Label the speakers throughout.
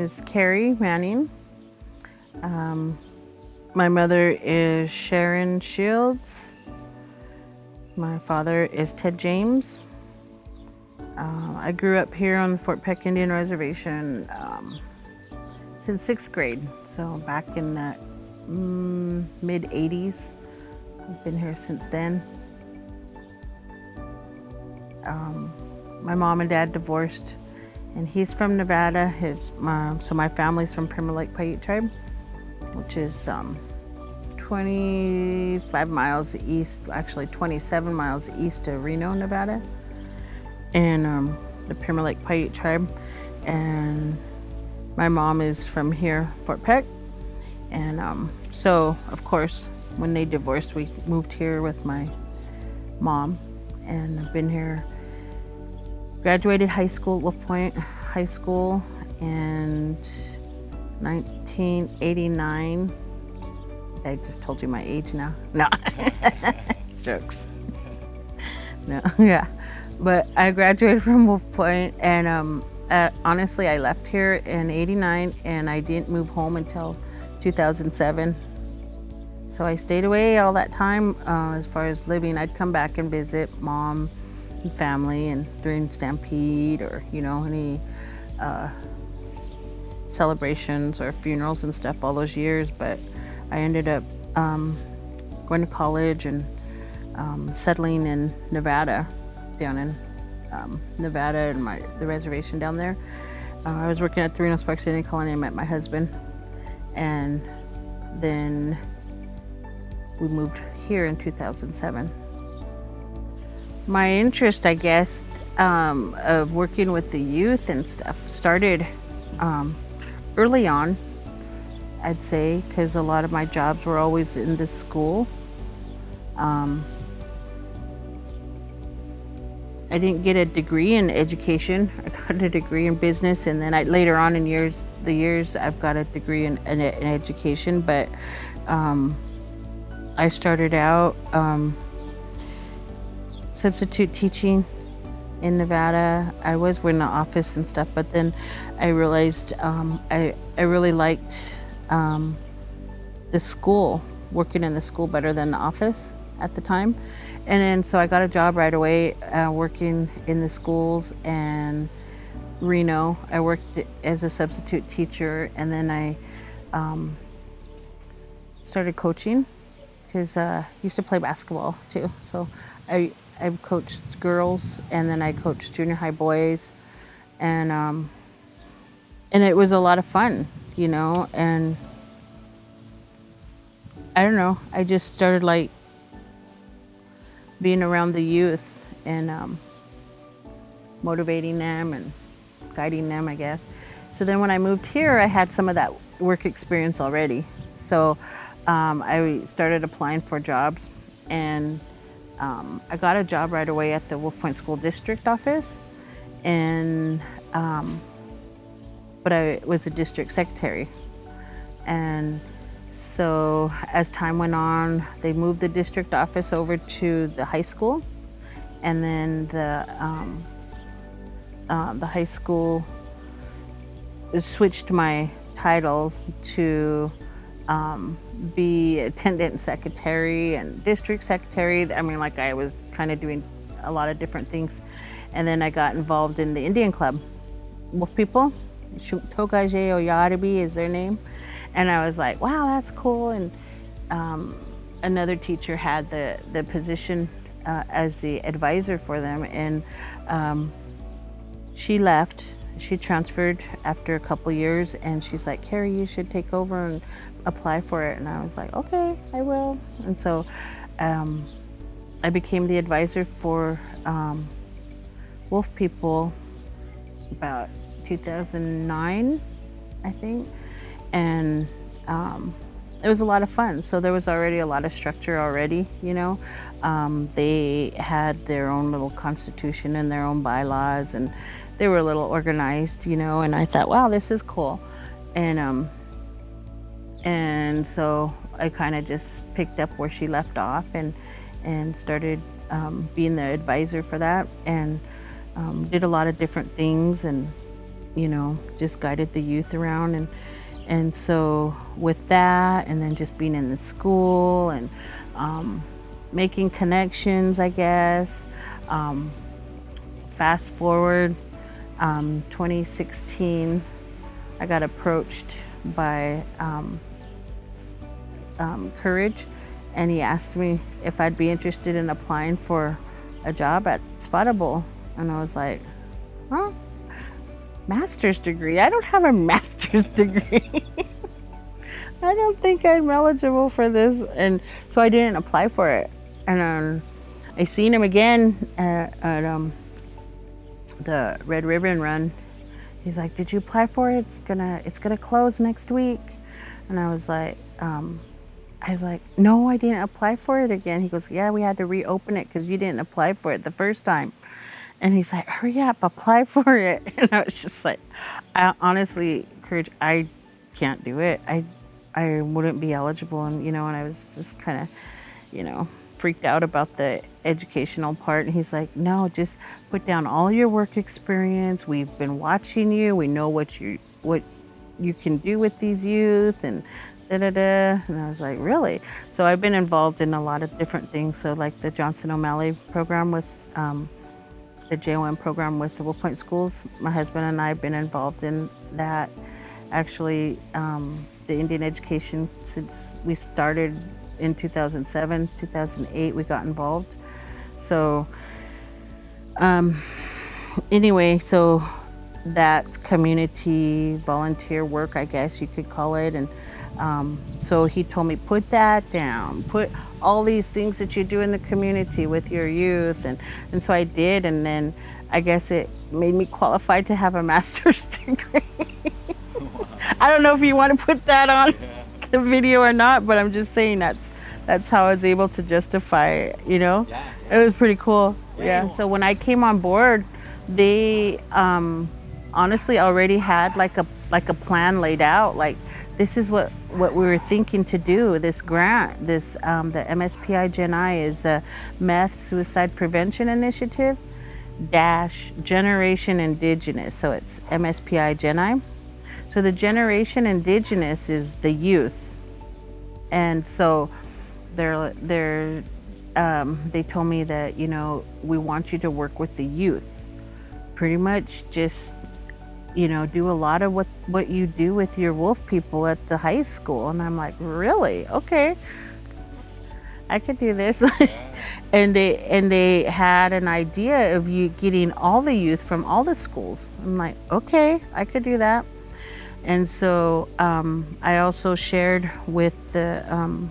Speaker 1: is Carrie Manning. My mother is Sharon Shields. My father is Ted James. I grew up here on the Fort Peck Indian Reservation since 6th grade, so back in the mid-'80s. I've been here since then. My mom and dad divorced, and he's from Nevada. So my family's from Primer Lake Paiute tribe, which is 25 miles east, actually 27 miles east of Reno, Nevada, and the Primer Lake Paiute tribe. And my mom is from here, Fort Peck. And so, of course, when they divorced, we moved here with my mom, and I've been here. Graduated high school at Wolf Point High School in 1989. I just told you my age now. No, jokes. No, yeah. But I graduated from Wolf Point, and honestly, I left here in '89, and I didn't move home until 2007. So I stayed away all that time. As far as living, I'd come back and visit mom and family, and during Stampede or any celebrations or funerals and stuff all those years. But I ended up going to college and settling in Nevada, down in Nevada and the reservation down there. I was working at the Reno Sparks Indian Colony. I met my husband, and then we moved here in 2007. My interest, I guess, of working with the youth and stuff started early on, I'd say, because a lot of my jobs were always in the school. I didn't get a degree in education. I got a degree in business, and then later on in the years, I've got a degree in education. But I started out substitute teaching in Nevada. I was in the office and stuff, but then I realized I really liked the school, working in the school better than the office at the time. And then so I got a job right away working in the schools in Reno. I worked as a substitute teacher, and then I started coaching, because I used to play basketball too. So I've coached girls, and then I coached junior high boys, and it was a lot of fun, and I don't know, I just started like being around the youth and motivating them and guiding them, I guess. So then when I moved here, I had some of that work experience already. So I started applying for jobs, and I got a job right away at the Wolf Point School District office, and but I was a district secretary. And so as time went on, they moved the district office over to the high school, and then the high school switched my title to be attendant secretary and district secretary. I mean, like, I was kind of doing a lot of different things. And then I got involved in the Indian Club. Wolf people, Togaje Oyadabi is their name. And I was like, wow, that's cool. And another teacher had the position as the advisor for them. And she left. She transferred after a couple years, and she's like, Carrie, you should take over and apply for it. And I was like, okay, I will. And so I became the advisor for Wolf people about 2009, I think. And it was a lot of fun. So there was already a lot of structure already, They had their own little constitution and their own bylaws, and they were a little organized, and I thought, wow, this is cool. And so I kind of just picked up where she left off and started being the advisor for that, and did a lot of different things, and just guided the youth around. And so with that, and then just being in the school and making connections, I guess. Fast forward, 2016, I got approached by Courage, and he asked me if I'd be interested in applying for a job at Spottable. And I was like, huh? Master's degree? I don't have a master's degree. I don't think I'm eligible for this. And so I didn't apply for it. And I seen him again at the Red Ribbon Run. He's like, did you apply for it? It's gonna close next week. And I was like, no, I didn't apply for it again. He goes, yeah, we had to reopen it because you didn't apply for it the first time. And he's like, hurry up, apply for it. And I was just like, honestly, Courage, I can't do it. I wouldn't be eligible. And, and I was just kind of, freaked out about the educational part. And he's like, no, just put down all your work experience. We've been watching you. We know what you can do with these youth and da-da-da. And I was like, really? So I've been involved in a lot of different things. So like the Johnson O'Malley program with the JOM program with the Will Point Schools. My husband and I have been involved in that. Actually, the Indian education, since we started in 2007, 2008, we got involved. So anyway, so that community volunteer work, I guess you could call it. And so he told me, put that down, put all these things that you do in the community with your youth. And so I did. And then I guess it made me qualified to have a master's degree. Wow. I don't know if you want to put that on the video or not, but I'm just saying that's how I was able to justify it, Yeah. It was pretty cool. Yeah. So when I came on board, they honestly already had like a plan laid out. Like, this is what we were thinking to do. This grant, the MSPI Gen I is a Meth Suicide Prevention Initiative - Generation Indigenous. So it's MSPI Gen I. So the Generation Indigenous is the youth, and so they told me that we want you to work with the youth, pretty much just do a lot of what you do with your wolf people at the high school. And I'm like, really? Okay, I could do this. and they had an idea of you getting all the youth from all the schools. I'm like, okay, I could do that. And so I also shared with the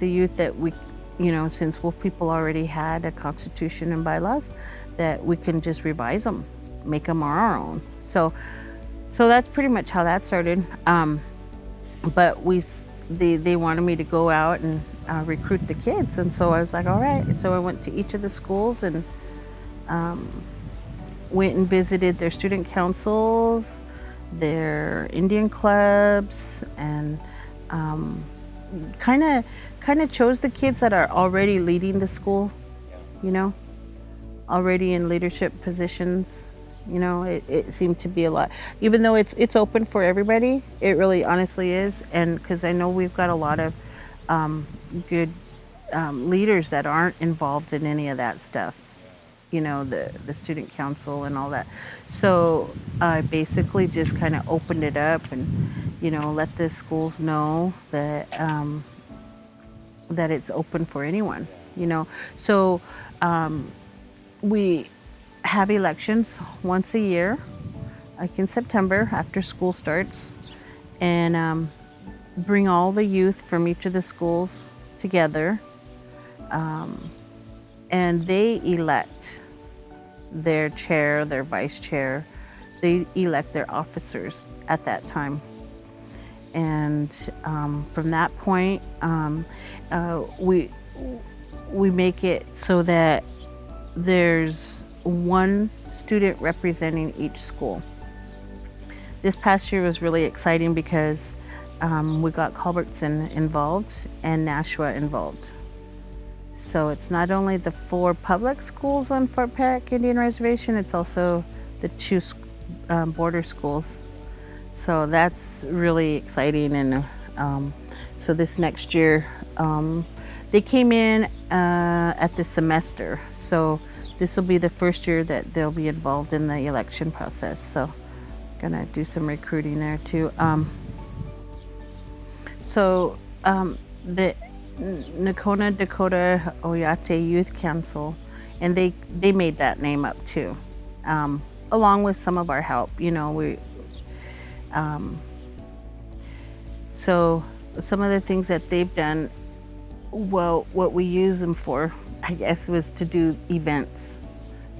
Speaker 1: youth that we, since wolf people already had a constitution and bylaws, that we can just revise them, make them our own. So that's pretty much how that started. But they wanted me to go out and recruit the kids, and so I was like, all right. So I went to each of the schools and went and visited their student councils, their Indian clubs, and kind of chose the kids that are already leading the school, already in leadership positions. It seemed to be a lot, even though it's open for everybody. It really honestly is. And because I know we've got a lot of good leaders that aren't involved in any of that stuff, the student council and all that. So I basically just kind of opened it up and let the schools know that that it's open for anyone. So we have elections once a year, like in September after school starts, and bring all the youth from each of the schools together, and they elect their chair, their vice chair. They elect their officers at that time. And from that point, we make it so that there's one student representing each school. This past year was really exciting because we got Culbertson involved and Nashua involved. So it's not only the 4 public schools on Fort Peck Indian Reservation, it's also the two border schools. So that's really exciting. And so this next year, they came in at the semester. So this will be the first year that they'll be involved in the election process. So gonna do some recruiting there too. The Nakona Dakota Oyate Youth Council, and they made that name up too, along with some of our help. So some of the things that they've done, well, what we use them for, I guess, was to do events.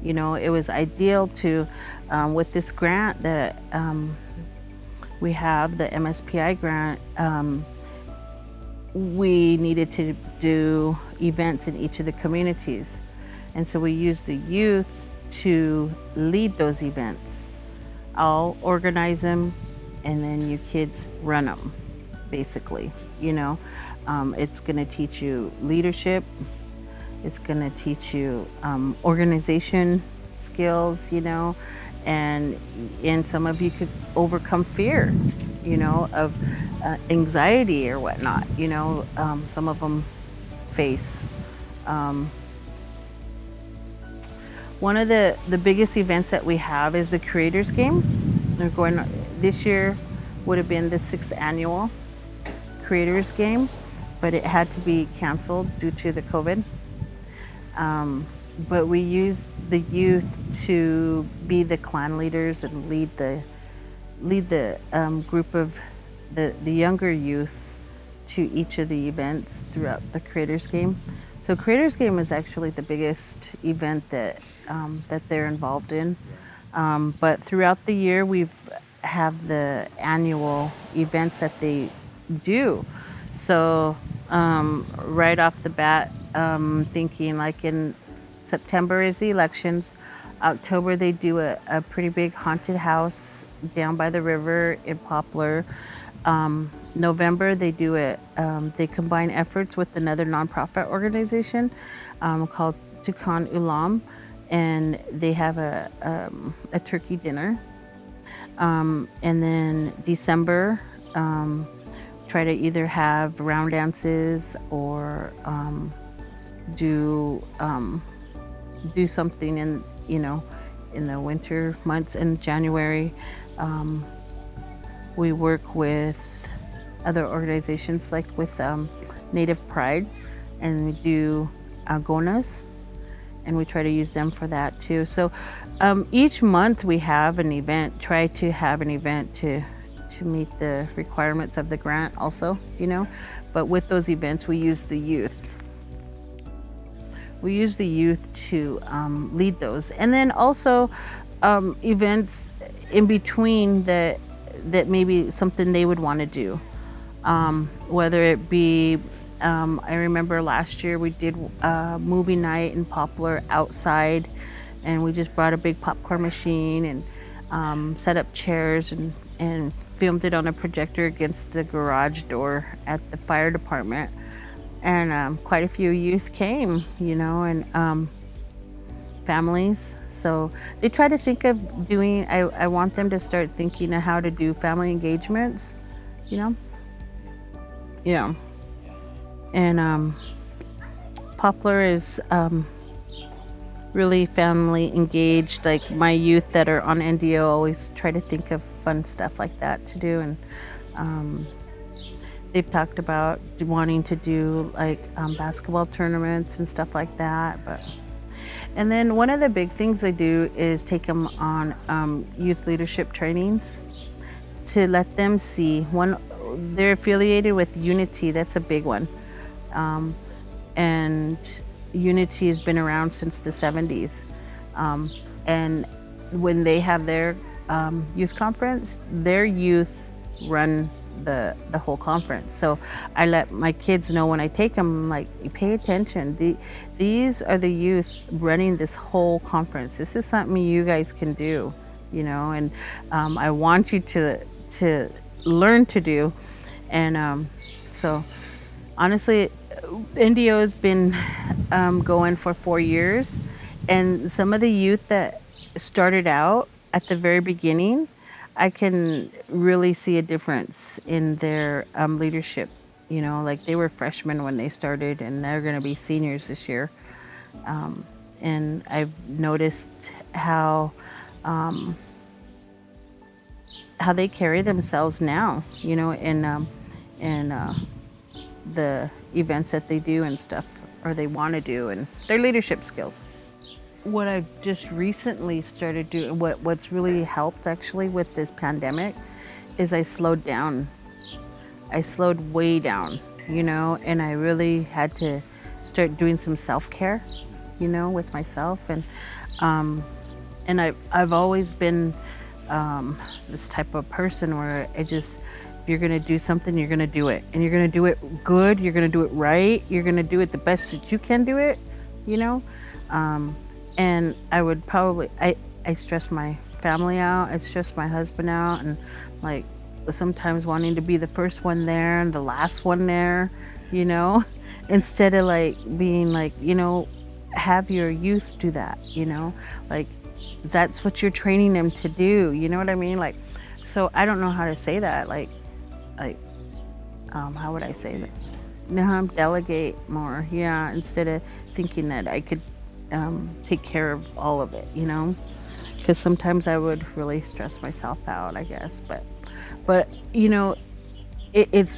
Speaker 1: It was ideal to, with this grant that we have, the MSPI grant, we needed to do events in each of the communities. And so we used the youth to lead those events. I'll organize them, and then you kids run them, basically. It's going to teach you leadership. It's going to teach you organization skills, and some of you could overcome fear, of anxiety or whatnot. Some of them face. One of the biggest events that we have is the Creators Game. They're going this year would have been the 6th annual Creators Game, but it had to be canceled due to the COVID. But we used the youth to be the clan leaders and lead the group of the younger youth to each of the events throughout the Creators Game. So Creators Game is actually the biggest event that they're involved in. But throughout the year, we've have the annual events that they do. So right off the bat, thinking like in September is the elections. October they do a pretty big haunted house down by the river in Poplar. November they do they combine efforts with another nonprofit organization called Tukan Ulam, and they have a turkey dinner. And then December, try to either have round dances or do something in the winter months. In January, we work with other organizations like with Native Pride, and we do agonas, and we try to use them for that too. So each month we have an event, try to have an event to meet the requirements of the grant also, but with those events we use the youth. We use the youth to lead those. And then also events in between that maybe something they would want to do. Whether it be, I remember last year we did movie night in Poplar outside, and we just brought a big popcorn machine and set up chairs and filmed it on a projector against the garage door at the fire department. And quite a few youth came, and families. So they try to think of doing, I want them to start thinking of how to do family engagements, Yeah. And Poplar is really family engaged. Like my youth that are on NDO always try to think of fun stuff like that to do. And they've talked about wanting to do like basketball tournaments and stuff like that. And then one of the big things I do is take them on youth leadership trainings to let them see. They're affiliated with Unity, that's a big one. And Unity has been around since the 70s. And when they have their youth conference, their youth run the whole conference. So I let my kids know when I take them, like, pay attention. These are the youth running this whole conference. This is something you guys can do, and I want you to learn to do. And so honestly, NDO has been going for 4 years, and some of the youth that started out at the very beginning, I can really see a difference in their leadership. You know, like they were freshmen when they started, and they're going to be seniors this year. And I've noticed how they carry themselves now. You know, in the events that they do and stuff, or they want to do, and their leadership skills. What I've just recently started doing, what's really helped actually with this pandemic, is I slowed down. I slowed way down, you know, and I really had to start doing some self-care, you know, with myself. And I've always been this type of person where I just, if you're gonna do something, you're gonna do it, and you're gonna do it good. You're gonna do it right. You're gonna do it the best that you can do it, you know. And I would probably, I stress my family out. I stress my husband out, and like sometimes wanting to be the first one there and the last one there, you know, instead of like being like, you know, have your youth do that, you know, like that's what you're training them to do. You know what I mean? Like, so I don't know how to say that. Like, how would I say that? No, delegate more. Yeah, instead of thinking that I could take care of all of it, you know, because sometimes I would really stress myself out, I guess. But you know, it's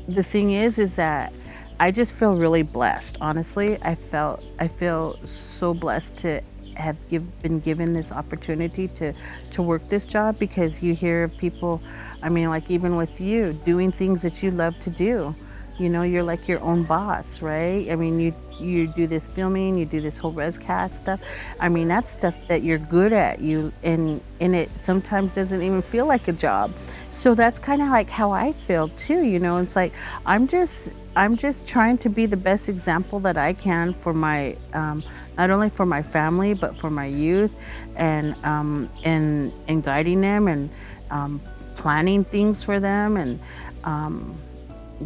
Speaker 1: the thing is that I just feel really blessed. Honestly, I feel so blessed to have been given this opportunity to work this job, because you hear of people, I mean, like even with you doing things that you love to do, you know, you're like your own boss, right? I mean, you do this filming, you do this whole rescast stuff. I mean, that's stuff that you're good at. And it sometimes doesn't even feel like a job. So that's kind of like how I feel too. You know, it's like I'm just trying to be the best example that I can for my not only for my family but for my youth, and guiding them, and planning things for them, and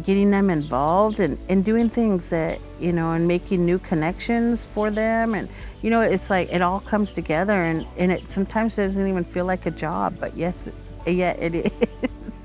Speaker 1: getting them involved, and doing things that, you know, and making new connections for them. And, you know, it's like it all comes together, and it sometimes doesn't even feel like a job, but yes, yeah, it is.